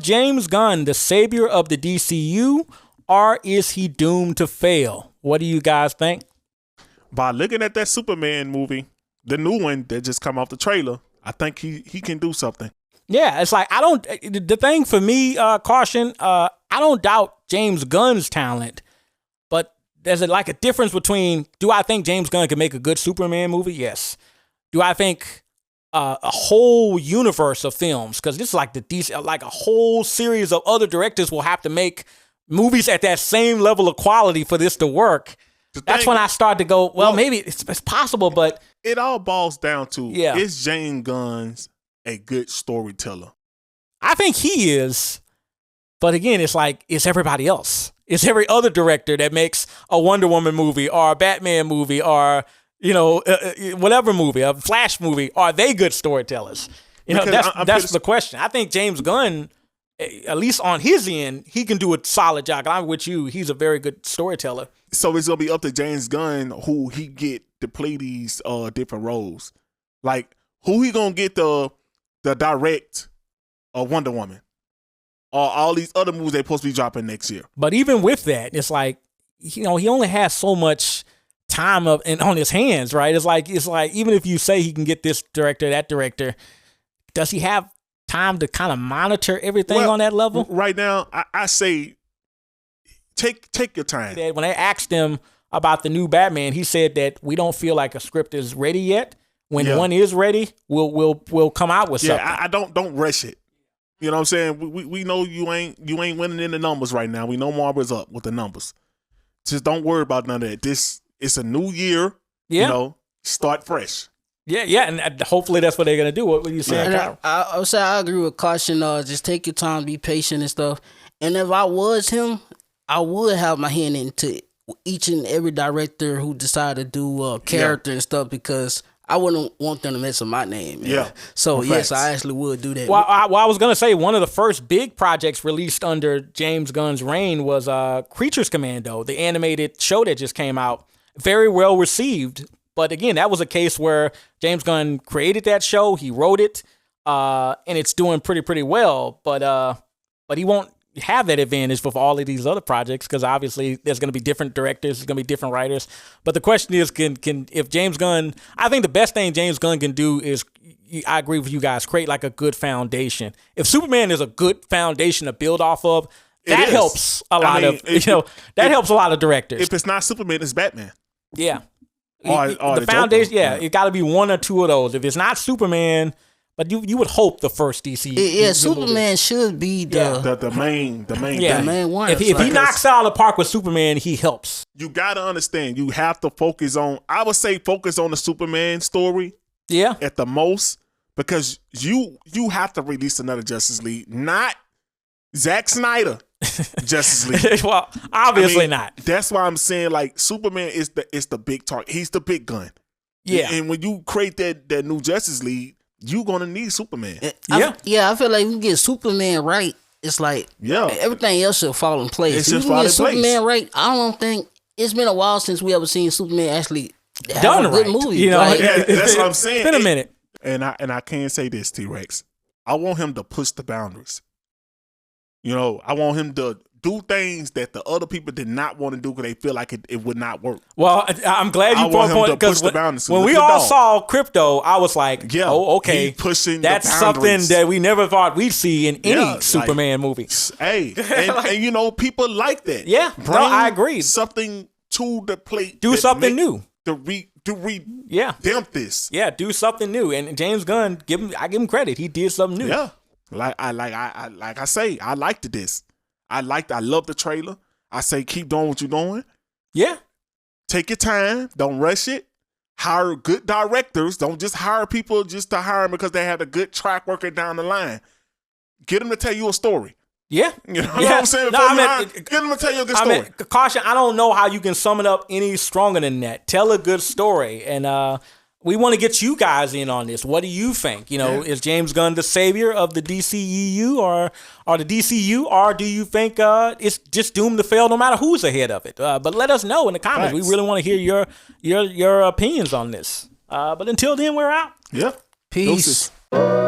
James Gunn the savior of the DCU, or is he doomed to fail? What do you guys think? By looking at that Superman movie, the new one that just come off the trailer, I think he can do something. Yeah, it's like the thing for me, Caution, I don't doubt James Gunn's talent, but there's like a difference between, do I think James Gunn can make a good Superman movie? Yes. Do I think a whole universe of films, because this is like like a whole series of other directors will have to make movies at that same level of quality for this to work. That's when I start to go, well, maybe it's possible, but it all boils down to, is James Gunn a good storyteller? I think he is, but again, it's like, it's everybody else. It's every other director that makes a Wonder Woman movie or a Batman movie or, whatever movie, a Flash movie. Are they good storytellers? That's the question. I think James Gunn, at least on his end, he can do a solid job. I'm with you. He's a very good storyteller. So it's going to be up to James Gunn who he get to play these different roles. Like, who he going to get the direct Wonder Woman or all these other movies they're supposed to be dropping next year. But even with that, it's like, he only has so much time on his hands, right? It's like even if you say he can get this director, that director, does he have time to kind of monitor everything on that level? Right now, I say take your time. When they asked him about the new Batman, he said that we don't feel like a script is ready yet. When one is ready, we'll come out with something. I don't rush it. You know what I'm saying? We know you ain't winning in the numbers right now. We know Marvel's up with the numbers. Just don't worry about none of that. It's a new year. Yeah. Start fresh. Yeah, and hopefully that's what they're gonna do. What were you saying, Kyle? I would say I agree with Caution. Just take your time, be patient and stuff. And if I was him, I would have my hand into each and every director who decided to do character and stuff, because I wouldn't want them to mess with my name. Man. Yeah. So yes, I actually would do that. Well, I was gonna say one of the first big projects released under James Gunn's reign was Creatures Commando, the animated show that just came out. Very well received. But again, that was a case where James Gunn created that show, he wrote it, and it's doing pretty well. But he won't have that advantage with all of these other projects, because obviously there's going to be different directors, there's going to be different writers. But the question is, can if James Gunn? I think the best thing James Gunn can do is, I agree with you guys, create like a good foundation. If Superman is a good foundation to build off of, that helps a lot helps a lot of directors. If it's not Superman, it's Batman. Yeah. The foundation, it got to be one or two of those. If it's not Superman, but you would hope the first DC. Yeah, Superman should be the main one. If he knocks out of the park with Superman, he helps. You got to understand, you have to focus on the Superman story. Yeah. At the most, because you have to release another Justice League, not Zack Snyder. Justice League. Well, obviously not. That's why I'm saying, like, Superman is the big target. He's the big gun. Yeah. And when you create that new Justice League, you're gonna need Superman. I feel like we get Superman right. It's like everything else should fall in place. If you can get Superman right, I don't think it's been a while since we ever seen Superman actually done a good movie. That's what I'm saying. It's been a minute. And I can't say this, T-Rex. I want him to push the boundaries. I want him to do things that the other people did not want to do because they feel like it would not work. Well, I'm glad you brought point, because when we all saw Crypto, I was like, oh, okay, that's something that we never thought we'd see in any Superman movie. Hey, and people like that. Yeah, I agree. Something to the plate. Do something new. Redemp this. Yeah, do something new. And James Gunn, I give him credit. He did something new. Yeah. Like I say, I liked this. I love the trailer. I say keep doing what you're doing. Yeah. Take your time. Don't rush it. Hire good directors. Don't just hire people just to hire them because they have a good track record down the line. Get them to tell you a story. Yeah. You know what I'm saying? Get them to tell you a good story. Caution, I don't know how you can sum it up any stronger than that. Tell a good story. And we want to get you guys in on this. What do you think? Is James Gunn the savior of the DCEU or the DCU, or do you think it's just doomed to fail no matter who's ahead of it? But let us know in the comments. Thanks. We really want to hear your opinions on this. But until then, we're out. Yeah. Peace. Doses.